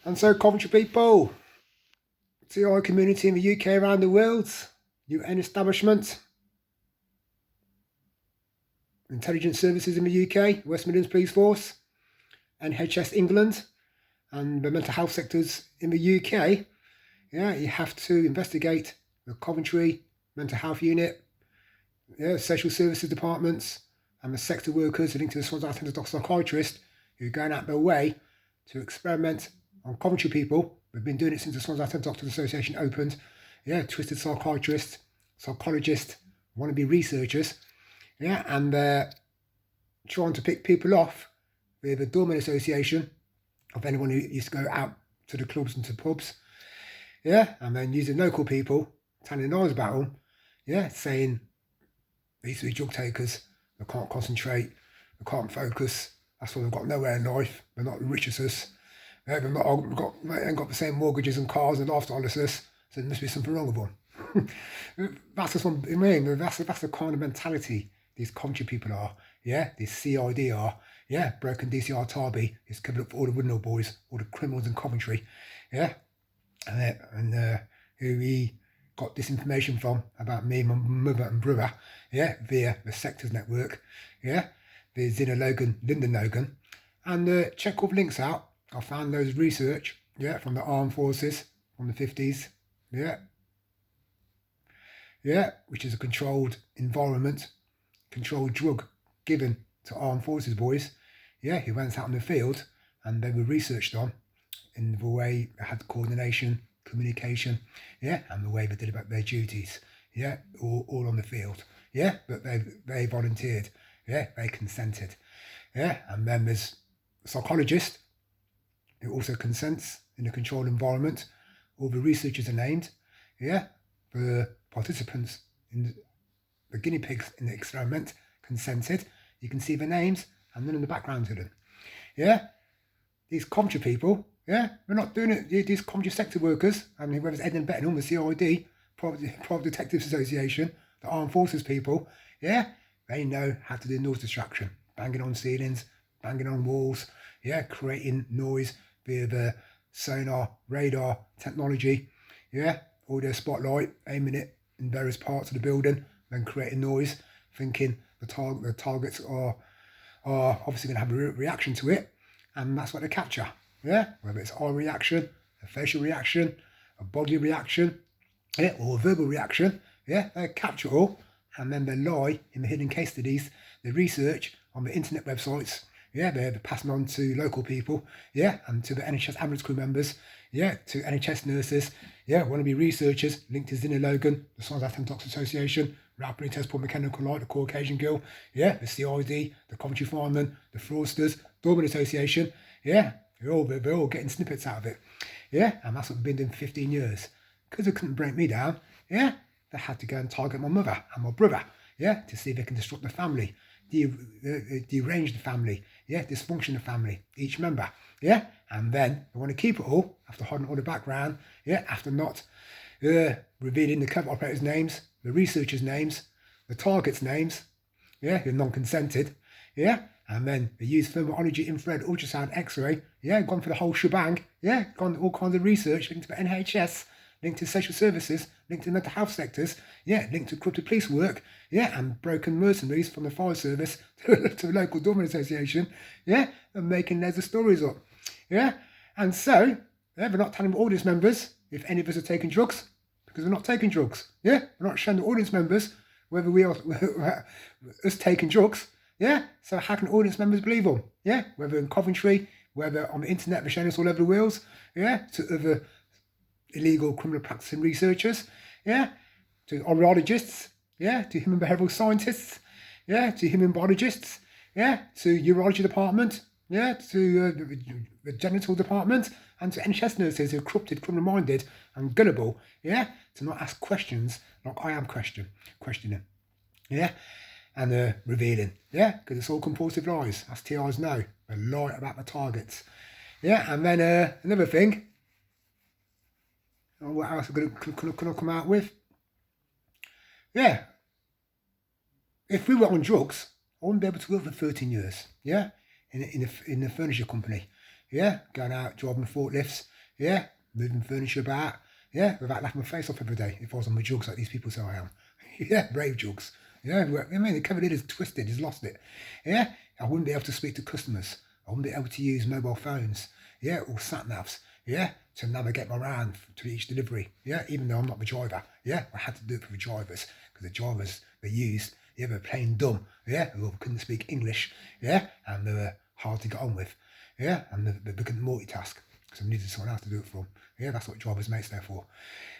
And so, Coventry people, TI community in the UK, around the world, UN establishment, intelligence services in the UK, West Midlands Police Force, NHS England, and the mental health sectors in the UK, you have to investigate the Coventry mental health unit, social services departments, and the sector workers linked to the Swanswell Psychaitrists who are going out their way to experiment on Coventry people. We've been doing it since the Swanswell Doctors Association opened. Twisted psychiatrists, psychologists, wannabe researchers, and they're trying to pick people off with the Doormen Association of anyone who used to go out to the clubs and to pubs, and then using local people, telling lies about them, saying they used to be drug takers, they can't concentrate, they can't focus, that's why they've got nowhere in life, they're not rich as us, they ain't got the same mortgages and cars and lifestyle as us, so there must be something wrong with them. That's just one, that's the kind of mentality these Coventry people are, these CID are, broken DCR Tarby is covered up for all the Woodnall boys, all the criminals in Coventry, and who he got this information from about me, my mother and brother, via the Sectors Network, the Zina Logan, Lyndon Logan, and check all the links out. I found those research, from the armed forces from the 50s, which is a controlled environment, controlled drug given to armed forces boys, who went out in the field, and they were researched on in the way they had coordination, communication, and the way they did about their duties, all on the field, but they volunteered, they consented, and then there's a psychologist who also consents in a controlled environment. All the researchers are named, the participants in the guinea pigs in the experiment consented. You can see the names and then in the background to them. These Coventry people, we're not doing it. These Coventry sector workers, I mean, whether it's Ed and Bettingham, the CID, Private Detectives Association, the Armed Forces people, they know how to do noise distraction, banging on ceilings, banging on walls, creating noise via the sonar, radar technology, audio spotlight, aiming it in various parts of the building, then creating noise, thinking the targets are obviously going to have a reaction to it, and that's what they capture. Whether it's eye reaction, a facial reaction, a body reaction, or a verbal reaction, they capture it all, and then they lie in the hidden case studies, the research on the internet websites, they're passing on to local people, and to the NHS ambulance crew members, to NHS nurses, wannabe researchers linked to Zina Logan, the Swanswell Doctors Association, rapidly test Paul Mechanical Light, the Caucasian Girl, the CID, the Coventry Fireman, the Fraudsters, Doormen Association, they're all getting snippets out of it, and that's what we've been doing for 15 years. Because they couldn't break me down, they had to go and target my mother and my brother, to see if they can disrupt the family, derange the family, dysfunction the family, each member, and then they want to keep it all after hiding all the background, after not revealing the Covert operators' names, the researchers' names, the targets' names, who are non-consented, and then they use thermology, infrared, ultrasound, X-ray, gone for the whole shebang, gone all kinds of research linked to the NHS, linked to social services, linked to the mental health sectors, linked to corrupted police work, and broken mercenaries from the fire service to the local Doormen Association, and making loads of stories up, and so they're not telling the audience members if any of us are taking drugs, because we're not taking drugs, we're not showing the audience members whether we are us taking drugs, so how can audience members believe them, whether in Coventry, whether on the internet they're showing us all over the wheels, to other illegal criminal practicing researchers, to audiologists, to human behavioural scientists, to human biologists, to urology department, to the genital department, and to NHS nurses who are corrupted, criminal-minded and gullible, to not ask questions like I am questioning, and revealing, because it's all compulsive lies, as TIs know, they lie about the targets, and then another thing, what else can I come out with? If we were on drugs, I wouldn't be able to work for 13 years, in the furniture company, going out driving forklifts, yeah, moving furniture about, yeah, without laughing my face off every day if I was on my drugs like these people say I am. Yeah, brave drugs. Yeah, I mean, the Covert is twisted, he's lost it. Yeah, I wouldn't be able to speak to customers. I wouldn't be able to use mobile phones, yeah, or sat navs, yeah, to navigate my round to each delivery. Yeah, even though I'm not the driver. Yeah, I had to do it for the drivers because the drivers they used, yeah, they were plain dumb. Yeah, who couldn't speak English. Yeah, and they were hard to get on with. Yeah, and they couldn't multitask because I needed someone else to do it for them. Yeah, that's what drivers' mates there for.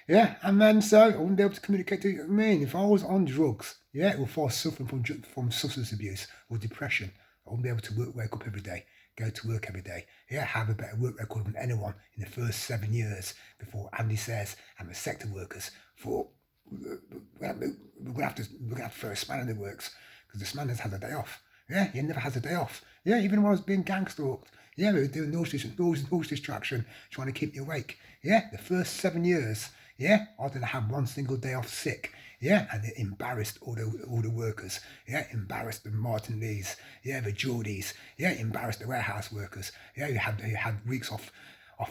Yeah, and then so I wouldn't be able to communicate to you. I mean, if I was on drugs, yeah, or if I was suffering from substance abuse or depression, I wouldn't be able to wake up every day, go to work every day, yeah, have a better work record than anyone in the first 7 years before Andy says and the sector workers thought we're gonna have to throw a spanner in the works because the spanner's had a day off. Yeah, he never has a day off. Yeah, even when I was being gangstalked, yeah, we were doing noise distraction, trying to keep me awake. Yeah, the first 7 years, yeah, I didn't have one single day off sick. Yeah, and it embarrassed all the workers. Yeah, embarrassed the Martin Lees. Yeah, the Geordies. Yeah, embarrassed the warehouse workers. Yeah, you had weeks off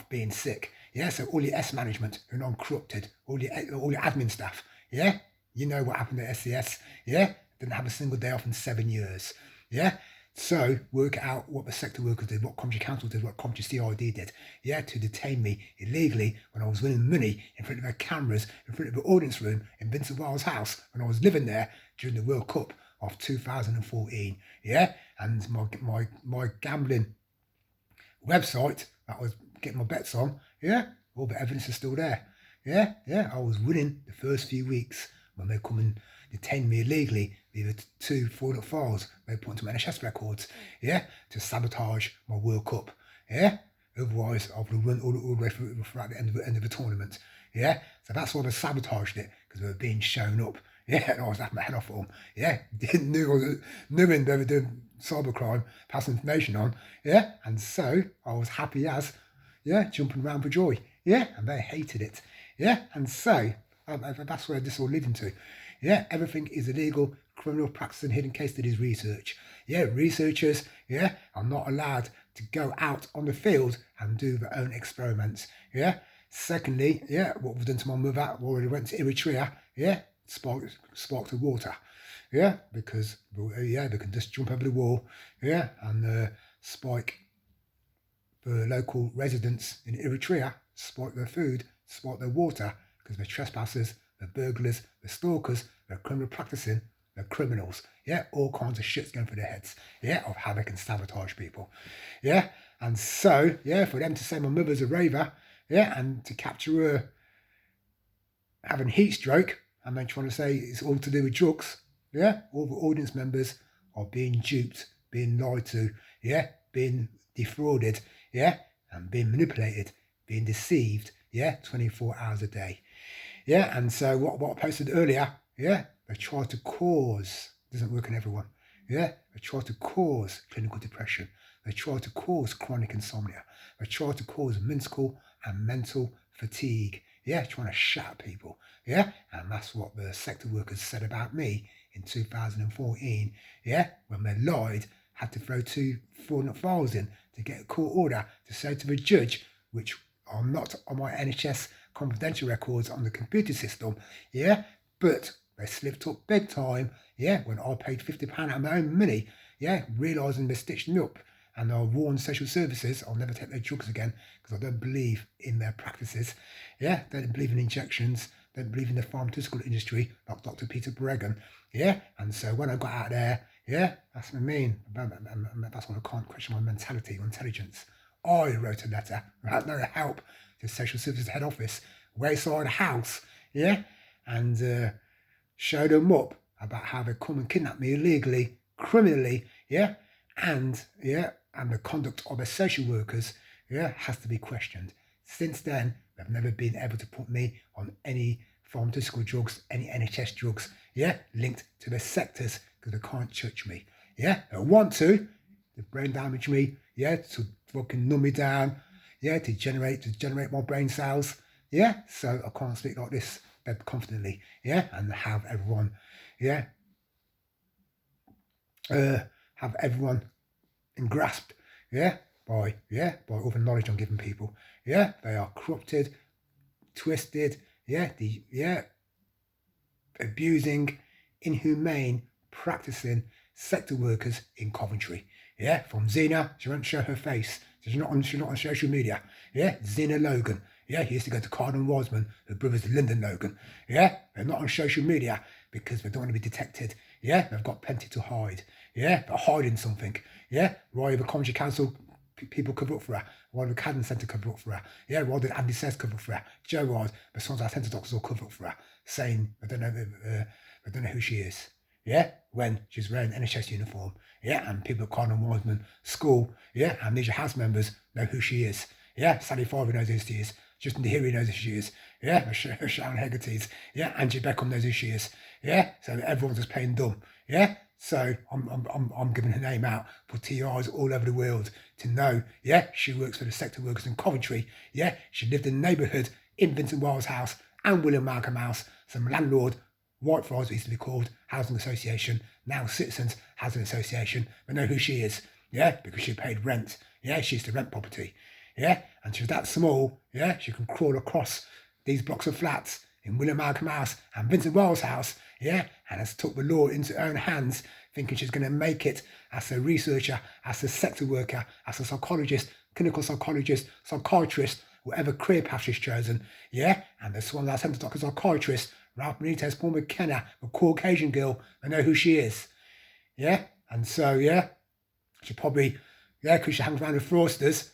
being sick. Yeah, so all your S management who are non-corrupted, all your admin staff. Yeah, you know what happened at SCS. Yeah, didn't have a single day off in 7 years. Yeah. So work out what the sector workers did, what Coventry Council did, what Coventry CID did, yeah, to detain me illegally when I was winning money in front of their cameras, in front of the audience room in Vincent Wild's house when I was living there during the World Cup of 2014, yeah, and my gambling website that I was getting my bets on, yeah, all the evidence is still there, yeah, I was winning the first few weeks when they come and detain me illegally. Either 2 fraudulent files they put into my NHS records, yeah, to sabotage my World Cup, yeah. Otherwise, I would have run all the way throughout the end of the tournament, yeah. So that's why they sabotaged it because they were being shown up, yeah. And I was having my head off for them, yeah. Knowing they were doing cybercrime, passing information on, yeah. And so I was happy as, yeah, jumping around for joy, yeah. And they hated it, yeah. And so that's where this all leading to. Yeah, everything is illegal, criminal practice and hidden case studies research. Yeah, researchers, yeah, are not allowed to go out on the field and do their own experiments. Yeah. Secondly, yeah, what we've done to my mother, we already went to Eritrea, yeah, sparked the water. Yeah, because, yeah, they can just jump over the wall, yeah, and spike the local residents in Eritrea, spike their food, spike their water, because they're trespassers, the burglars, the stalkers, the criminal practicing, the criminals. Yeah, all kinds of shit's going through their heads. Yeah, of how they can sabotage people. Yeah, and so, yeah, for them to say my mother's a raver, yeah, and to capture her having heat stroke, and then trying to say it's all to do with drugs, yeah, all the audience members are being duped, being lied to, yeah, being defrauded, yeah, and being manipulated, being deceived, yeah, 24 hours a day. Yeah, and so what I posted earlier, yeah, they try to cause, doesn't work on everyone, yeah, they try to cause clinical depression, they try to cause chronic insomnia, they try to cause physical and mental fatigue, yeah, trying to shatter people, yeah, and that's what the sector workers said about me in 2014, yeah, when they lied, had to throw 2 fraudulent files in to get a court order to say to the judge, which are not on my NHS confidential records on the computer system, yeah, but they slipped up big time, yeah, when I paid £50 out of my own money, yeah, realising they stitched me up, and I warned social services I'll never take their drugs again because I don't believe in their practices, yeah, they don't believe in injections, they don't believe in the pharmaceutical industry like Dr. Peter Bregan, yeah, and so when I got out there, yeah, that's what I mean, that's why I can't question my mentality or intelligence. I wrote a letter without no help to social services head office, Wayside House, yeah, and showed them up about how they come and kidnap me illegally, criminally, yeah, and the conduct of the social workers, yeah, has to be questioned. Since then, they've never been able to put me on any pharmaceutical drugs, any NHS drugs, yeah, linked to the sectors because they can't touch me, yeah. They want to, they brain damage me, yeah, to fucking numb me down, yeah, to generate my brain cells, yeah. So I can't speak like this confidently, yeah, and have everyone, yeah, have everyone grasped, yeah, by all the knowledge I'm giving people. Yeah, they are corrupted, twisted, abusing, inhumane, practicing sector workers in Coventry. Yeah, from Zena, she won't show her face. She's not on social media. Yeah, Zena Logan. Yeah, he used to go to Cardinal Wiseman, her brother's Lyndon Logan. Yeah, they're not on social media because they don't want to be detected. Yeah, they've got plenty to hide. Yeah, they're hiding something. Yeah, why the Coventry Council people cover up for her? Why the Cadden Centre cover up for her? Yeah, why did Andy Says cover up for her? Joe Ward, the Swanswell Centre doctors all cover up for her, saying they don't know who she is. Yeah, when she's wearing an NHS uniform. Yeah, and people at Cardinal Wiseman School, Amnesia House members know who she is. Yeah, Sally Farber knows who she is. Justin DeHeary knows who she is. Yeah, Sharon Hegarty's. Yeah, Angie Beckham knows who she is. Yeah, so everyone's just playing dumb. Yeah, so I'm giving her name out for TRs all over the world to know. Yeah, she works for the sector workers in Coventry. Yeah, she lived in the neighbourhood in Vincent Wales House and William Malcolm House. Some landlord, Whitefriars, used to be called Housing Association, now Citizens Housing Association. They know who she is. Yeah, because she paid rent. Yeah, she used to rent property. Yeah, and she was that small. Yeah, she can crawl across these blocks of flats in William Malcolm House and Vincent Wales House. Yeah, and has took the law into her own hands, thinking she's going to make it as a researcher, as a sector worker, as a psychologist, clinical psychologist, psychiatrist, whatever career path she's chosen. Yeah, and the Swanswell Centre doctor psychiatrist, Ralph Benitez, Paul McKenna, the Caucasian girl, I know who she is. Yeah, and so, she probably, because she hangs around with fraudsters,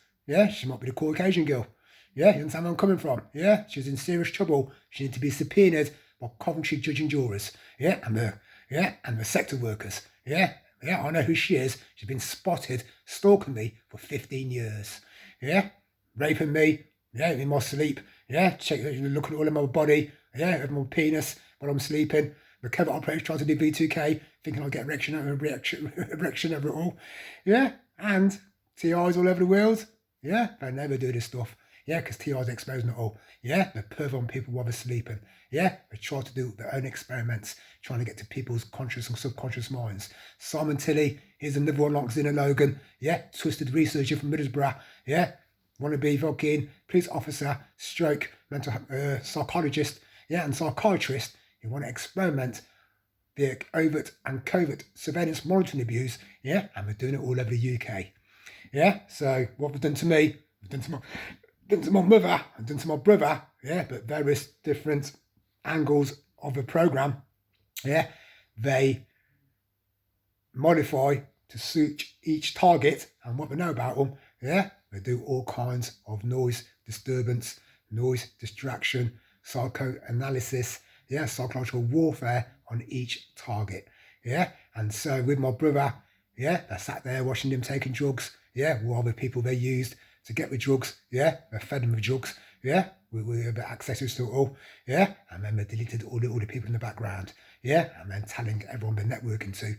she might be the Caucasian girl. Yeah, you understand where I'm coming from? Yeah, she's in serious trouble. She needs to be subpoenaed by Coventry judge and jurors. Yeah, and the sector workers. Yeah, I know who she is. She's been spotted stalking me for 15 years. Yeah, raping me. Yeah, in my sleep. Yeah, looking at all of my body. Yeah, of my penis while I'm sleeping. The Covert operators trying to do V2K, thinking I'll get erection over it all. Yeah, and TIs all over the world. Yeah, they never do this stuff. Yeah, because TIs are exposing it all. Yeah, they perv on people while they're sleeping. Yeah, they try to do their own experiments, trying to get to people's conscious and subconscious minds. Simon Tilley, here's another one like Zena Logan. Yeah, twisted researcher from Middlesbrough. Yeah, want to be fucking police officer, stroke, mental psychologist, and psychiatrist. You want to experiment the overt and covert surveillance monitoring abuse, and we're doing it all over the UK. Yeah, so what they've done to me, they've done to my mother, and done to my brother, but various different angles of the programme, they modify to suit each target and what they know about them, they do all kinds of noise disturbance, noise distraction, psychoanalysis, psychological warfare on each target, and so with my brother, they sat there watching him taking drugs, while the people they used to get the drugs, they fed them with drugs, with a bit accessories to it all, and then they deleted all the people in the background, and then telling everyone they're networking to,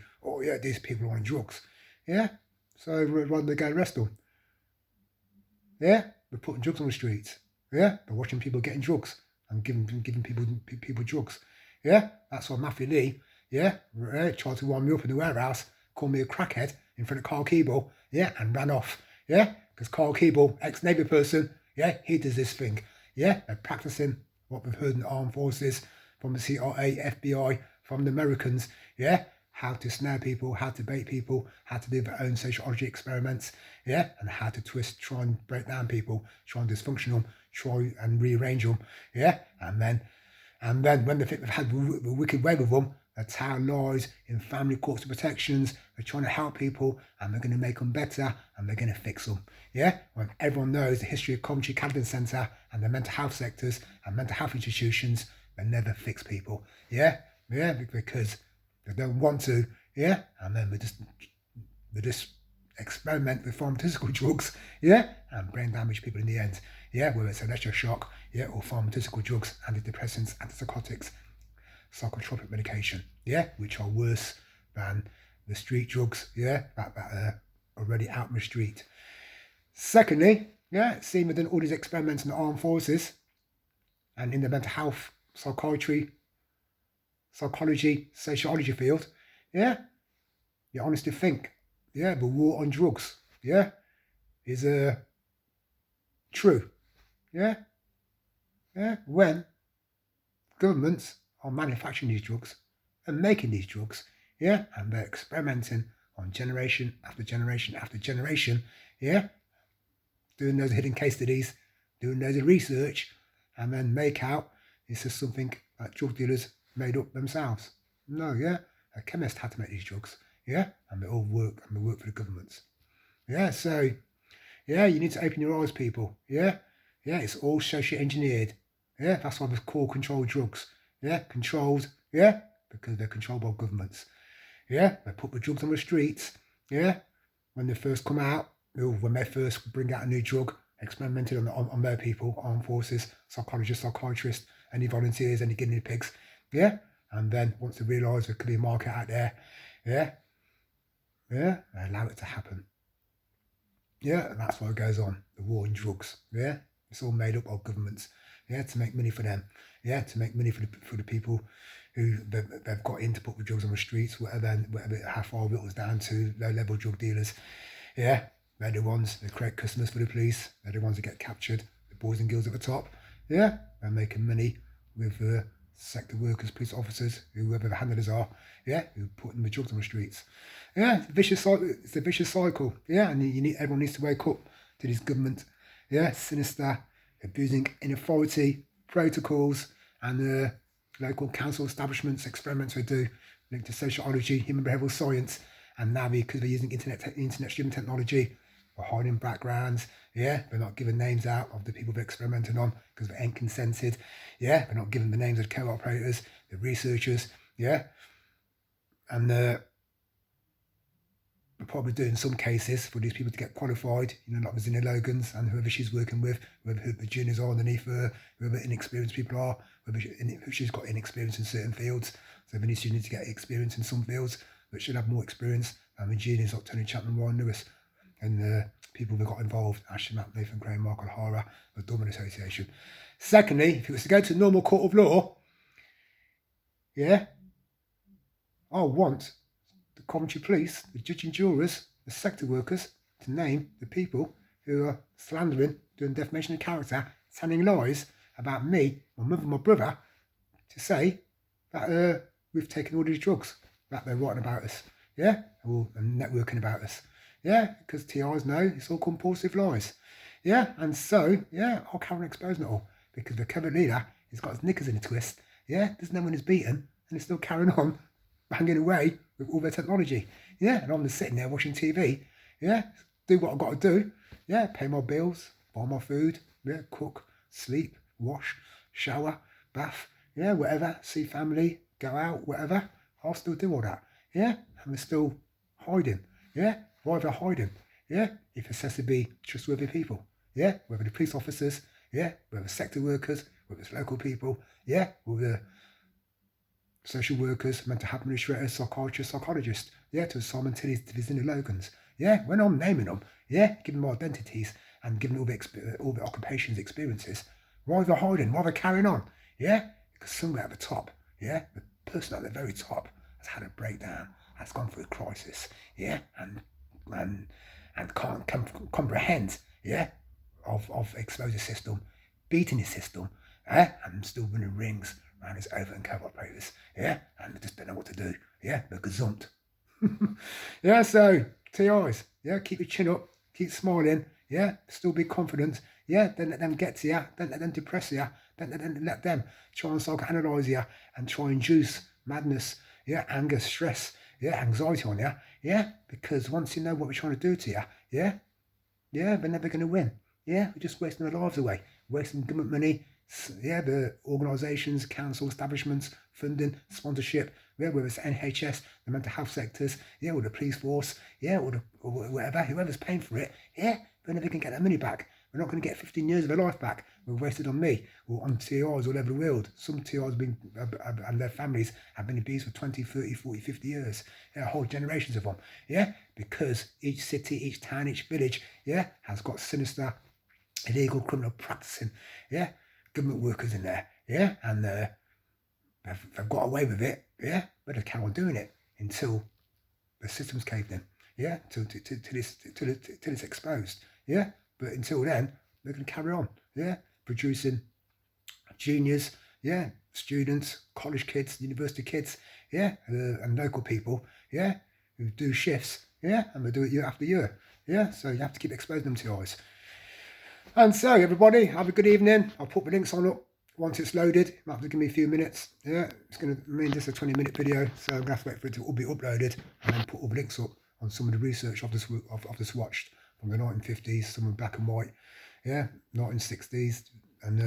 these people are on drugs, so rather than they go arrest them, they're putting drugs on the streets, they're watching people getting drugs and giving people drugs, that's why Matthew Lee, tried to wind me up in the warehouse, called me a crackhead in front of Carl Keeble, and ran off, because Carl Keeble, ex-Navy person, he does this thing, they're practising what we've heard in the armed forces, from the CIA, FBI, from the Americans, how to snare people, how to bait people, how to do their own sociology experiments, and how to twist, try and break down people, try and dysfunction them, try and rearrange them, and then when they think they've had the wicked way with them, they tell lies in family courts of protections, they're trying to help people, and they're going to make them better, and they're going to fix them, when everyone knows the history of Coventry Cadden Centre and the mental health sectors and mental health institutions, they never fix people, because they don't want to, and then they just experiment with pharmaceutical drugs, and brain damage people in the end, whether it's electroshock, or pharmaceutical drugs, antidepressants, antipsychotics, psychotropic medication, which are worse than the street drugs, that are already out in the street. Secondly, seeing we've done all these experiments in the armed forces and in the mental health, psychiatry, psychology, sociology field, you honestly think, the war on drugs, is true. Yeah? Yeah? When governments are manufacturing these drugs and making these drugs, yeah, and they're experimenting on generation after generation after generation, yeah, doing those hidden case studies, doing those research, and then make out this is something that drug dealers made up themselves. No, yeah, a chemist had to make these drugs, yeah, and they all work, and they work for the governments. Yeah, so, yeah, you need to open your eyes, people, yeah, yeah, it's all socially engineered, yeah, that's why they're called controlled drugs, yeah, controlled, yeah, because they're controlled by governments, yeah, they put the drugs on the streets, yeah, when they first come out, when they first bring out a new drug, experimented on their people, armed forces, psychologists, psychiatrists, any volunteers, any guinea pigs, yeah, and then once they realise there could be a market out there, yeah, yeah, they allow it to happen. Yeah, and that's what it goes on, the war on drugs, yeah, it's all made up of governments, yeah, to make money for them, yeah, to make money for the people who they've got in to put the drugs on the streets, whatever how far it was down to low-level drug dealers, yeah, they're the ones that create customers for the police, they're the ones that get captured, the boys and girls at the top, yeah, they're making money with sector workers, police officers, whoever the handlers are, yeah, who putting the drugs on the streets. Yeah, it's a vicious cycle. It's a vicious cycle. Yeah, and everyone needs to wake up to this government. Yeah, sinister, abusing inequality, protocols, and local council establishments, experiments they do linked to sociology, human behavioural science, and now because they're using internet-driven technology, they're hiding backgrounds. Yeah, they're not giving names out of the people they're experimenting on because they ain't consented. Yeah, they're not giving the names of the co-operators, the researchers. Yeah, and they're probably doing some cases for these people to get qualified, like Virginia Logans and whoever she's working with, whoever the juniors are underneath her, whoever inexperienced people are, whether she's got inexperience in certain fields. So they need to get experience in some fields, but should have more experience than the juniors like Tony Chapman, Ryan Lewis, and the people that got involved, Ashley Mapp, Nathan Graham, Mark O'Hara, the Doormen Association. Secondly, if it was to go to normal court of law, yeah, I want the Coventry police, the judge and jurors, the sector workers, to name the people who are slandering, doing defamation of character, telling lies about me, my mother, my brother, to say that we've taken all these drugs, that they're writing about us, yeah, and networking about us, yeah, because TIs know it's all compulsive lies, yeah, and so, yeah, I'll carry on exposing it all, because the Covert leader has got his knickers in a twist, yeah, doesn't know when he's beaten, and he's still carrying on banging away with all their technology, yeah, and I'm just sitting there watching TV, yeah, do what I've got to do, yeah, pay my bills, buy my food, yeah, cook, sleep, wash, shower, bath, yeah, whatever, see family, go out, whatever, I'll still do all that, yeah, and we're still hiding, yeah, why are they hiding, yeah, if it says to be trustworthy people, yeah, whether the police officers, yeah, whether sector workers, whether it's local people, yeah, whether social workers, mental health administrators, psychiatrists, psychologists, yeah, to Simon Tillys, to Virginia Logans, yeah, when I'm naming them, yeah, giving them identities and giving all the occupations, experiences, why are they hiding, why are they carrying on, yeah, because somewhere at the top, yeah, the person at the very top has had a breakdown, has gone through a crisis, yeah, and can't comprehend, yeah, of exposing the system, beating the system, and still running rings around his Overt and Covert operators, yeah, and they just don't know what to do, yeah, they're gazumped. Yeah, so TIs, yeah, keep your chin up, keep smiling, yeah, still be confident, yeah, don't let them get to you, don't let them depress you, don't let them try and psychoanalyse you and try and induce madness, yeah, anger, stress, yeah, anxiety on you, yeah, because once you know what we're trying to do to you, yeah, they're never going to win, yeah, we're just wasting their lives away, wasting government money, yeah, the organisations, council establishments, funding, sponsorship, yeah, whether it's NHS, the mental health sectors, yeah, or the police force, yeah, or whatever, whoever's paying for it, yeah, they're never going to get that money back. We're not going to get 15 years of their life back. We're wasted on me or on TIs all over the world. Some TIs and their families have been abused for 20, 30, 40, 50 years. Yeah, whole generations of them. Yeah, because each city, each town, each village, yeah, has got sinister, illegal criminal practicing, yeah, government workers in there, yeah, and they've got away with it, yeah, but they carry on doing it until the system's caved in, yeah, till it's exposed, yeah. But until then, they're going to carry on, yeah, producing juniors, yeah, students, college kids, university kids, yeah, and local people, yeah, who do shifts, yeah, and they do it year after year, yeah. So you have to keep exposing them to your eyes. And so, everybody, have a good evening. I'll put the links on up once it's loaded. You might have to give me a few minutes. Yeah, it's going to mean just a 20-minute video, so I'm going to have to wait for it to all be uploaded and then put all the links up on some of the research I've just watched from the 1950s, some of black and white, yeah, 1960s, and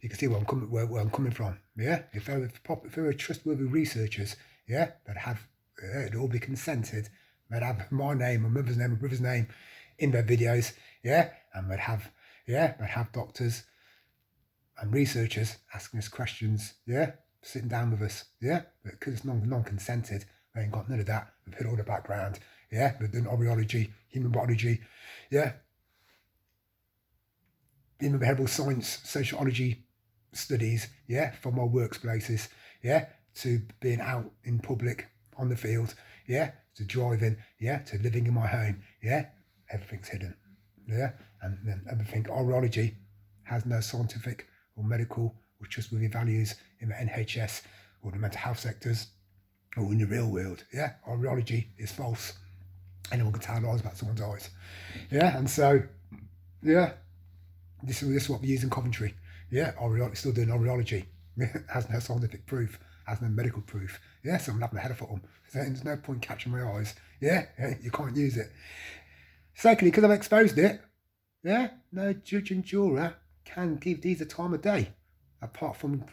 you can see where I'm coming from. Yeah, if they were trustworthy researchers, yeah, it'd all be consented. They'd have my name, my mother's name, my brother's name in their videos, yeah, and they'd have doctors and researchers asking us questions, yeah, sitting down with us, yeah, but because it's non-consented, they ain't got none of that. They've hit all the background, yeah, they've done aureology, human biology, yeah, human behavioural science, sociology studies, yeah, from our workplaces, yeah, to being out in public on the field, yeah, to driving, yeah, to living in my home, yeah, everything's hidden, yeah, and then everything. Aureology has no scientific or medical or trustworthy values in the NHS or the mental health sectors or in the real world, yeah. Aureology is false. Anyone can tell lies about someone's eyes, yeah, and so, yeah, this is what we use in Coventry, yeah. Still doing aureology. Has no scientific proof, has no medical proof, yeah. So I'm having a head off at them. There's no point catching my eyes, yeah. You can't use it. Secondly, because I've exposed it, yeah, no judge and juror can give these a time of day, apart from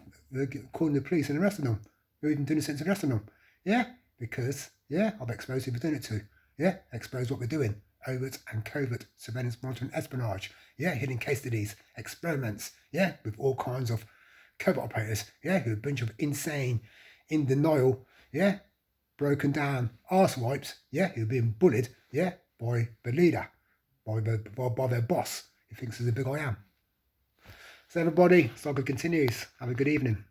calling the police and arresting them, or even doing a sentence arresting them, yeah, because, yeah, I've exposed who we're doing it to, yeah, expose what we're doing, overt and covert surveillance, monitoring, espionage, yeah, hidden case studies, experiments, yeah, with all kinds of covert operators, yeah, who are a bunch of insane, in denial, yeah, broken down arsewipes, yeah, who are being bullied, yeah, by the leader, by their boss, who thinks he's a big I am. So everybody, saga continues. Have a good evening.